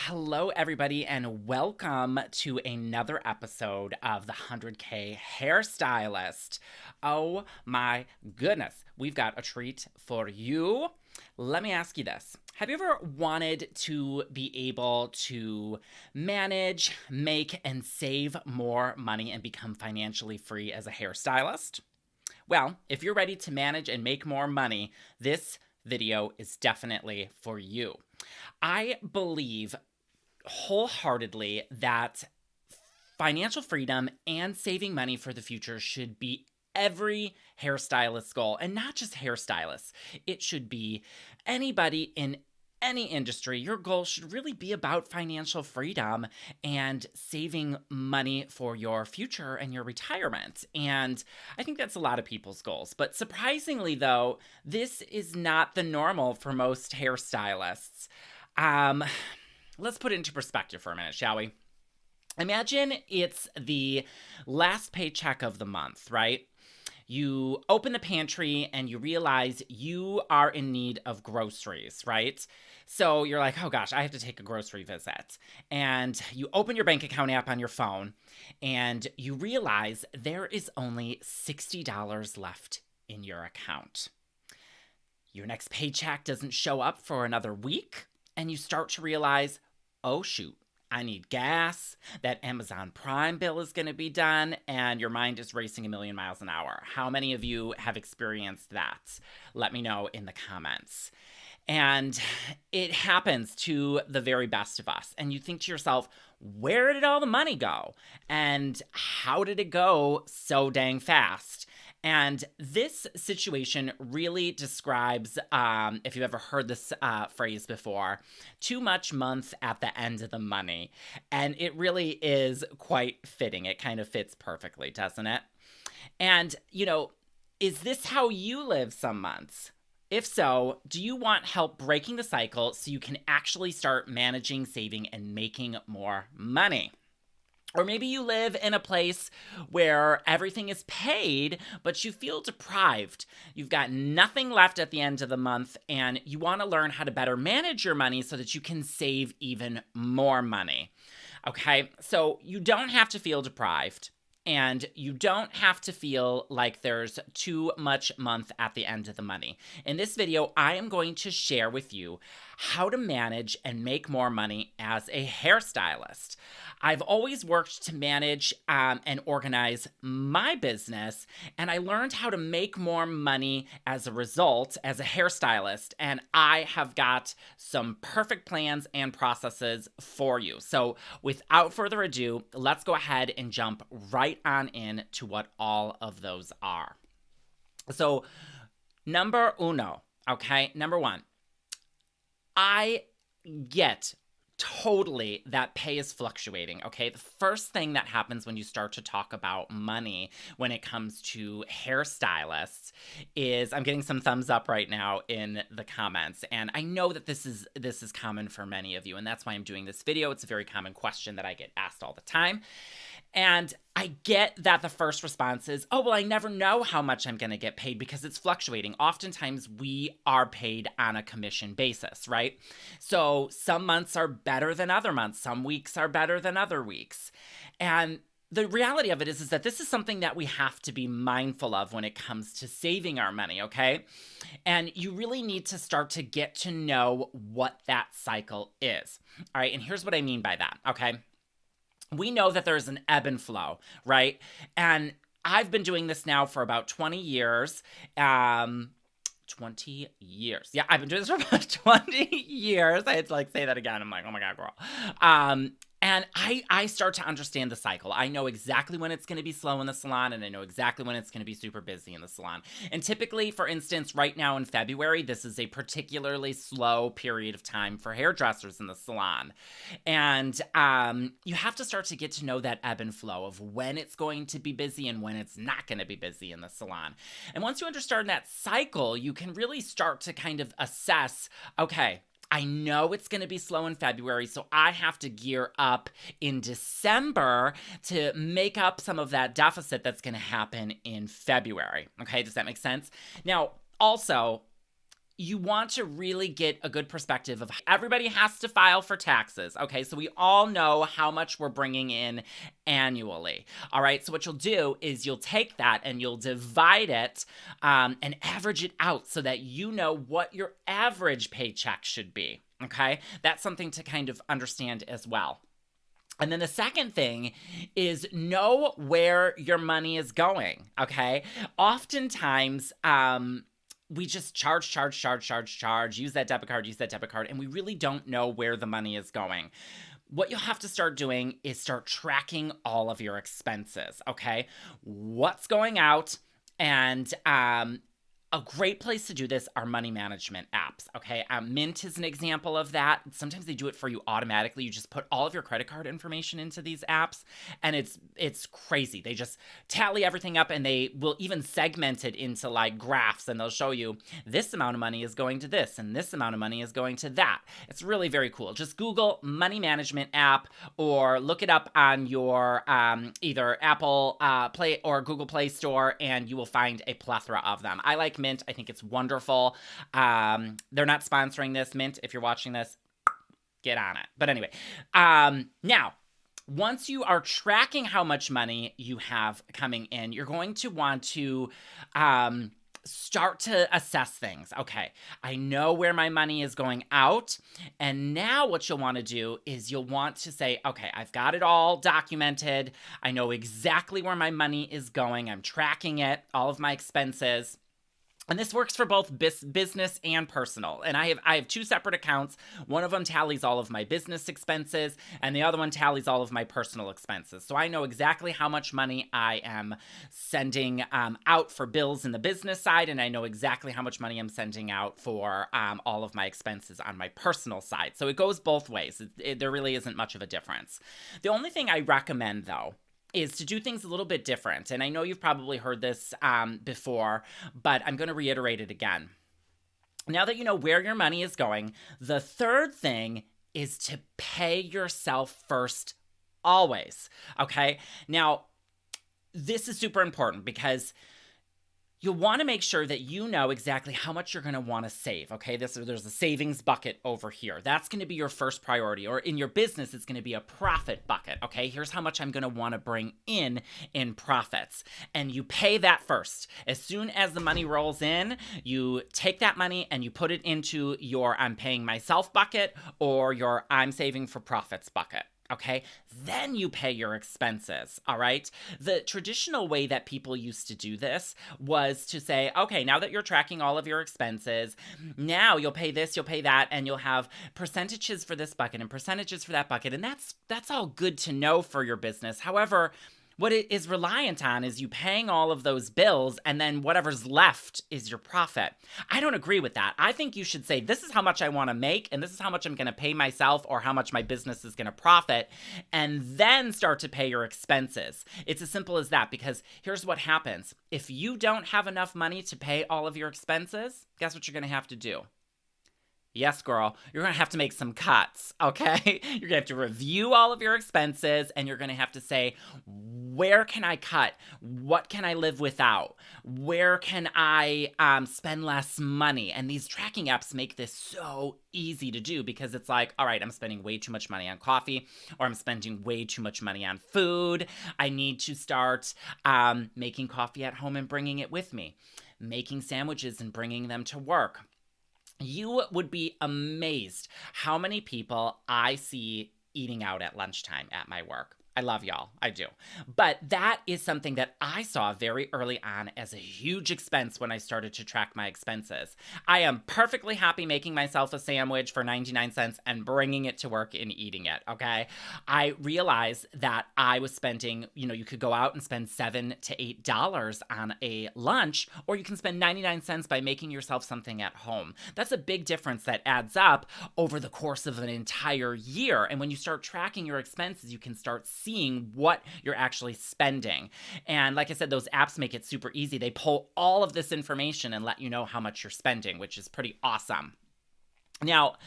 Hello, everybody, and welcome to another episode of the 100K Hairstylist. Oh my goodness, we've got a treat for you. Let me ask you this. Have you ever wanted to be able to manage, make, and save more money and become financially free as a hairstylist? Well, if you're ready to manage and make more money, this video is definitely for you. I believe wholeheartedly that financial freedom and saving money for the future should be every hairstylist's goal, and not just hairstylists. It should be anybody in any industry. Your goal should really be about financial freedom and saving money for your future and your retirement. And I think that's a lot of people's goals. But surprisingly, though, this is not the normal for most hairstylists. Let's put it into perspective for a minute, shall we? Imagine it's the last paycheck of the month, right? You open the pantry and you realize you are in need of groceries, right? So you're like, oh gosh, I have to take a grocery visit. And you open your bank account app on your phone and you realize there is only $60 left in your account. Your next paycheck doesn't show up for another week, and you start to realize, oh shoot, I need gas, that Amazon Prime bill is going to be done, and your mind is racing a million miles an hour. How many of you have experienced that? Let me know in the comments. And it happens to the very best of us. And you think to yourself, where did all the money go? And how did it go so dang fast? And this situation really describes, if you've ever heard this phrase before, too much month at the end of the money. And it really is quite fitting. It kind of fits perfectly, doesn't it? And, is this how you live some months? If so, do you want help breaking the cycle so you can actually start managing, saving, and making more money? Or maybe you live in a place where everything is paid, but you feel deprived. You've got nothing left at the end of the month, and you want to learn how to better manage your money so that you can save even more money. Okay, so you don't have to feel deprived. And you don't have to feel like there's too much month at the end of the money. In this video, I am going to share with you how to manage and make more money as a hairstylist. I've always worked to manage and organize my business, and I learned how to make more money as a result as a hairstylist, and I have got some perfect plans and processes for you. So without further ado, let's go ahead and jump right on in to what all of those are. So number one, I get totally that pay is fluctuating, okay? The first thing that happens when you start to talk about money when it comes to hairstylists is, I'm getting some thumbs up right now in the comments, and I know that this is common for many of you, and that's why I'm doing this video. It's a very common question that I get asked all the time. And I get that the first response is, oh, well, I never know how much I'm going to get paid because it's fluctuating. Oftentimes, we are paid on a commission basis, right? So some months are better than other months. Some weeks are better than other weeks. And the reality of it is that this is something that we have to be mindful of when it comes to saving our money, okay? And you really need to start to get to know what that cycle is. All right, and here's what I mean by that, okay? We know that there's an ebb and flow, right? And I've been doing this now for about 20 years. 20 years. Yeah, I've been doing this for about 20 years. I had to say that again. I'm like, oh my God, girl. And I start to understand the cycle. I know exactly when it's going to be slow in the salon, and I know exactly when it's going to be super busy in the salon. And typically, for instance, right now in February, this is a particularly slow period of time for hairdressers in the salon. And you have to start to get to know that ebb and flow of when it's going to be busy and when it's not going to be busy in the salon. And once you understand that cycle, you can really start to kind of assess, okay, I know it's going to be slow in February, so I have to gear up in December to make up some of that deficit that's going to happen in February. Okay, does that make sense? Now, also, you want to really get a good perspective of everybody has to file for taxes. Okay, so we all know how much we're bringing in annually. All right, so what you'll do is you'll take that and you'll divide it and average it out so that you know what your average paycheck should be. Okay, that's something to kind of understand as well. And then the second thing is know where your money is going, okay? Oftentimes, we just charge, use that debit card, and we really don't know where the money is going. What you'll have to start doing is start tracking all of your expenses, okay? What's going out, and a great place to do this are money management apps, okay? Mint is an example of that. Sometimes they do it for you automatically. You just put all of your credit card information into these apps, and it's crazy. They just tally everything up, and they will even segment it into like graphs, and they'll show you this amount of money is going to this, and this amount of money is going to that. It's really very cool. Just Google money management app or look it up on your either Apple Play or Google Play Store, and you will find a plethora of them. I like Mint. I think it's wonderful. They're not sponsoring this. Mint, if you're watching this, get on it. But anyway, now, once you are tracking how much money you have coming in, you're going to want to start to assess things. Okay, I know where my money is going out. And now what you'll want to do is you'll want to say, okay, I've got it all documented. I know exactly where my money is going. I'm tracking it, all of my expenses. And this works for both business and personal. And I have two separate accounts. One of them tallies all of my business expenses, and the other one tallies all of my personal expenses. So I know exactly how much money I am sending out for bills in the business side, and I know exactly how much money I'm sending out for all of my expenses on my personal side. So it goes both ways. There really isn't much of a difference. The only thing I recommend, though, is to do things a little bit different. And I know you've probably heard this before, but I'm going to reiterate it again. Now that you know where your money is going, the third thing is to pay yourself first, always. Okay? Now, this is super important because you'll want to make sure that you know exactly how much you're going to want to save, okay? There's a savings bucket over here. That's going to be your first priority. Or in your business, it's going to be a profit bucket, okay? Here's how much I'm going to want to bring in profits. And you pay that first. As soon as the money rolls in, you take that money and you put it into your I'm paying myself bucket or your I'm saving for profits bucket. Okay, then you pay your expenses, all right? The traditional way that people used to do this was to say, okay, now that you're tracking all of your expenses, now you'll pay this, you'll pay that, and you'll have percentages for this bucket and percentages for that bucket, and that's all good to know for your business. However, what it is reliant on is you paying all of those bills, and then whatever's left is your profit. I don't agree with that. I think you should say, this is how much I want to make, and this is how much I'm going to pay myself or how much my business is going to profit, and then start to pay your expenses. It's as simple as that, because here's what happens. If you don't have enough money to pay all of your expenses, guess what you're going to have to do? Yes, girl, you're going to have to make some cuts, okay? You're going to have to review all of your expenses, and you're going to have to say, where can I cut? What can I live without? Where can I spend less money? And these tracking apps make this so easy to do because it's like, all right, I'm spending way too much money on coffee, or I'm spending way too much money on food. I need to start making coffee at home and bringing it with me, making sandwiches and bringing them to work. You would be amazed how many people I see eating out at lunchtime at my work. I love y'all. I do. But that is something that I saw very early on as a huge expense when I started to track my expenses. I am perfectly happy making myself a sandwich for 99 cents and bringing it to work and eating it, okay? I realized that I was spending, you could go out and spend $7 to $8 on a lunch, or you can spend 99 cents by making yourself something at home. That's a big difference that adds up over the course of an entire year. And when you start tracking your expenses, you can start seeing what you're actually spending. And like I said, those apps make it super easy. They pull all of this information and let you know how much you're spending, which is pretty awesome. Now,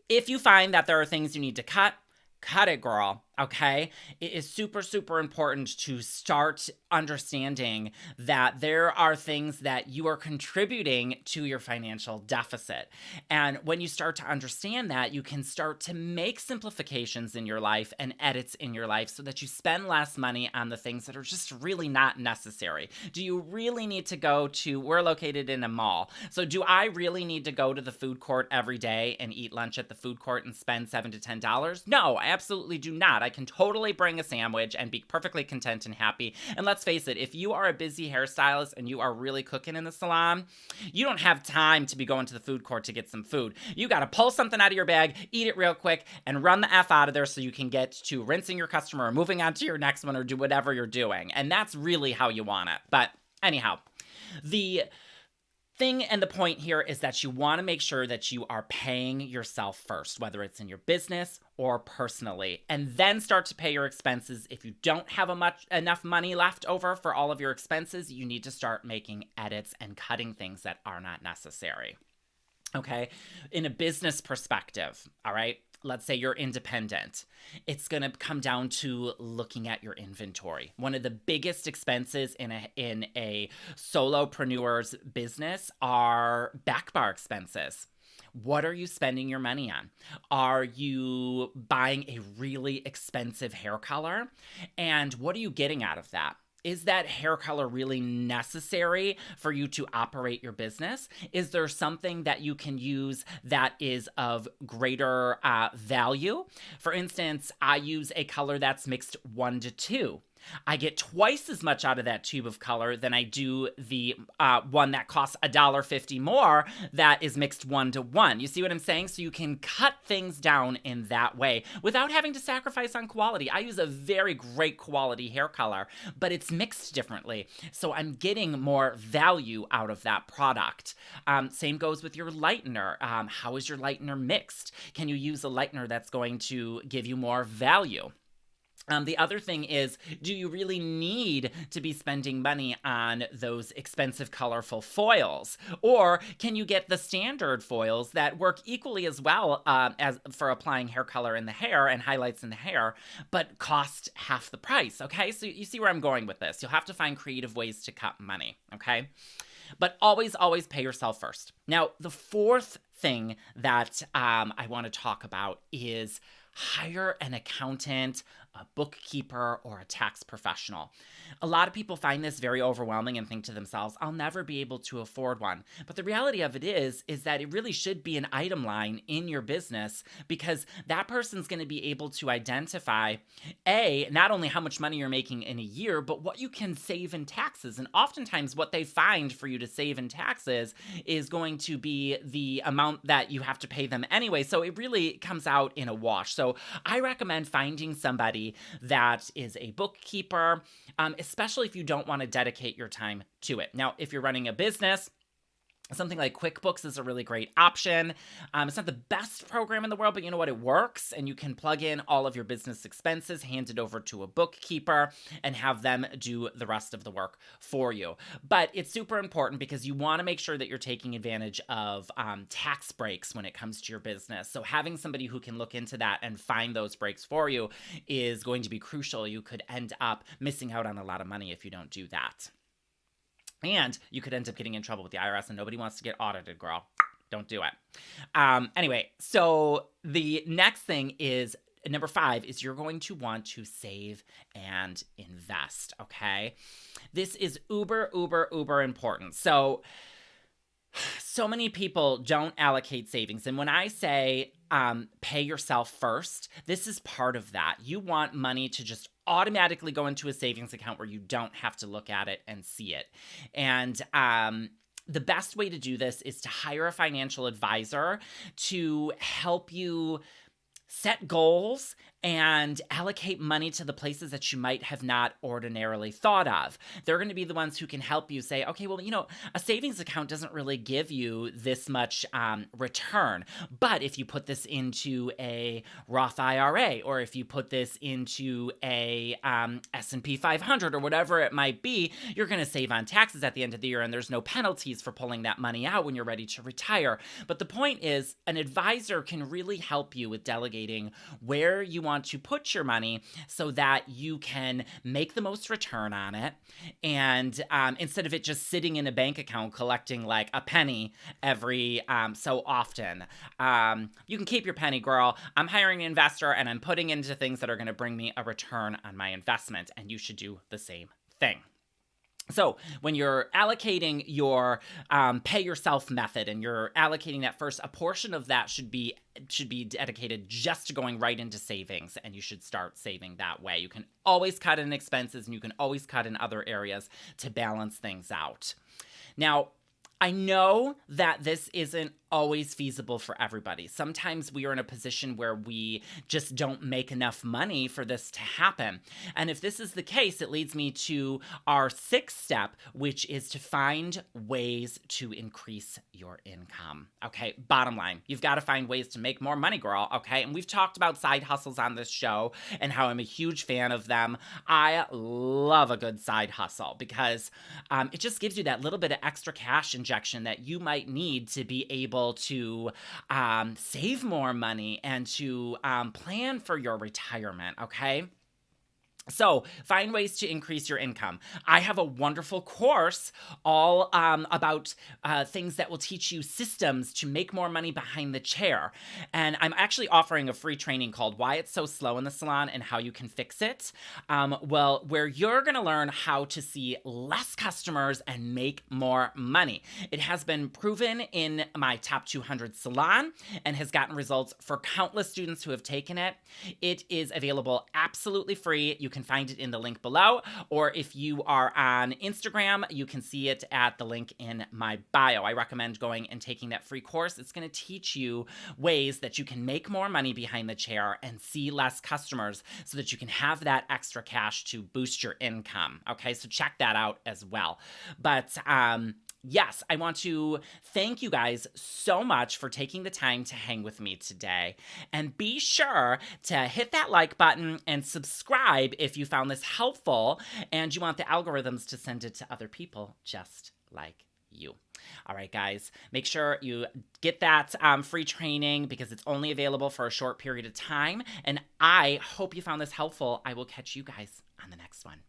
if you find that there are things you need to cut it, girl. Okay, it is super, super important to start understanding that there are things that you are contributing to your financial deficit. And when you start to understand that, you can start to make simplifications in your life and edits in your life so that you spend less money on the things that are just really not necessary. Do you really need to go to, we're located in a mall, so do I really need to go to the food court every day and eat lunch at the food court and spend $7 to $10? No, I absolutely do not. I can totally bring a sandwich and be perfectly content and happy. And let's face it, if you are a busy hairstylist and you are really cooking in the salon, you don't have time to be going to the food court to get some food. You got to pull something out of your bag, eat it real quick, and run the F out of there so you can get to rinsing your customer or moving on to your next one or do whatever you're doing. And that's really how you want it. But anyhow, the thing and the point here is that you want to make sure that you are paying yourself first, whether it's in your business or personally, and then start to pay your expenses. If you don't have enough money left over for all of your expenses, you need to start making edits and cutting things that are not necessary. Okay, in a business perspective, all right, let's say you're independent. It's going to come down to looking at your inventory. One of the biggest expenses in a solopreneur's business are back bar expenses. What are you spending your money on? Are you buying a really expensive hair color? And what are you getting out of that? Is that hair color really necessary for you to operate your business? Is there something that you can use that is of greater value? For instance, I use a color that's mixed 1-2. I get twice as much out of that tube of color than I do the one that costs $1.50 more that is mixed 1-1. You see what I'm saying? So you can cut things down in that way without having to sacrifice on quality. I use a very great quality hair color, but it's mixed differently. So I'm getting more value out of that product. Same goes with your lightener. How is your lightener mixed? Can you use a lightener that's going to give you more value? The other thing is, do you really need to be spending money on those expensive, colorful foils? Or can you get the standard foils that work equally as well as for applying hair color in the hair and highlights in the hair, but cost half the price, okay? So you see where I'm going with this. You'll have to find creative ways to cut money, okay? But always, always pay yourself first. Now, the fourth thing that I want to talk about is hire an accountant, a bookkeeper, or a tax professional. A lot of people find this very overwhelming and think to themselves, I'll never be able to afford one. But the reality of it is that it really should be an item line in your business, because that person's going to be able to identify, not only how much money you're making in a year, but what you can save in taxes. And oftentimes what they find for you to save in taxes is going to be the amount that you have to pay them anyway. So it really comes out in a wash. So I recommend finding somebody that is a bookkeeper, especially if you don't want to dedicate your time to it. Now, if you're running a business, something like QuickBooks is a really great option. It's not the best program in the world, but you know what? It works, and you can plug in all of your business expenses, hand it over to a bookkeeper, and have them do the rest of the work for you. But it's super important because you want to make sure that you're taking advantage of tax breaks when it comes to your business. So having somebody who can look into that and find those breaks for you is going to be crucial. You could end up missing out on a lot of money if you don't do that. And you could end up getting in trouble with the IRS, and nobody wants to get audited, girl. Don't do it. Anyway, so the next thing is, number 5, is you're going to want to save and invest, okay? This is uber, uber, uber important. So many people don't allocate savings. And when I say pay yourself first, this is part of that. You want money to just automatically go into a savings account where you don't have to look at it and see it. And the best way to do this is to hire a financial advisor to help you set goals and allocate money to the places that you might have not ordinarily thought of. They're going to be the ones who can help you say, okay, well, a savings account doesn't really give you this much return. But if you put this into a Roth IRA, or if you put this into a S&P 500 or whatever it might be, you're going to save on taxes at the end of the year, and there's no penalties for pulling that money out when you're ready to retire. But the point is, an advisor can really help you with delegating navigating where you want to put your money so that you can make the most return on it. And instead of it just sitting in a bank account collecting like a penny every so often, you can keep your penny, girl. I'm hiring an investor and I'm putting into things that are going to bring me a return on my investment. And you should do the same thing. So when you're allocating your pay yourself method and you're allocating that first, a portion of that should be dedicated just to going right into savings, and you should start saving that way. You can always cut in expenses and you can always cut in other areas to balance things out. Now, I know that this isn't always feasible for everybody. Sometimes we are in a position where we just don't make enough money for this to happen. And if this is the case, it leads me to our sixth step, which is to find ways to increase your income. Okay, bottom line, you've got to find ways to make more money, girl. Okay, and we've talked about side hustles on this show and how I'm a huge fan of them. I love a good side hustle because it just gives you that little bit of extra cash injection that you might need to be able to save more money and to plan for your retirement, okay? So find ways to increase your income. I have a wonderful course all about things that will teach you systems to make more money behind the chair. And I'm actually offering a free training called Why It's So Slow in the Salon and How You Can Fix It. Where you're going to learn how to see less customers and make more money. It has been proven in my top 200 salon and has gotten results for countless students who have taken it. It is available absolutely free. You can find it in the link below, or if you are on Instagram, you can see it at the link in my bio. I recommend going and taking that free course. It's going to teach you ways that you can make more money behind the chair and see less customers so that you can have that extra cash to boost your income. Okay, so check that out as well. But yes, I want to thank you guys so much for taking the time to hang with me today. And be sure to hit that like button and subscribe if you found this helpful and you want the algorithms to send it to other people just like you. All right, guys, make sure you get that free training because it's only available for a short period of time. And I hope you found this helpful. I will catch you guys on the next one.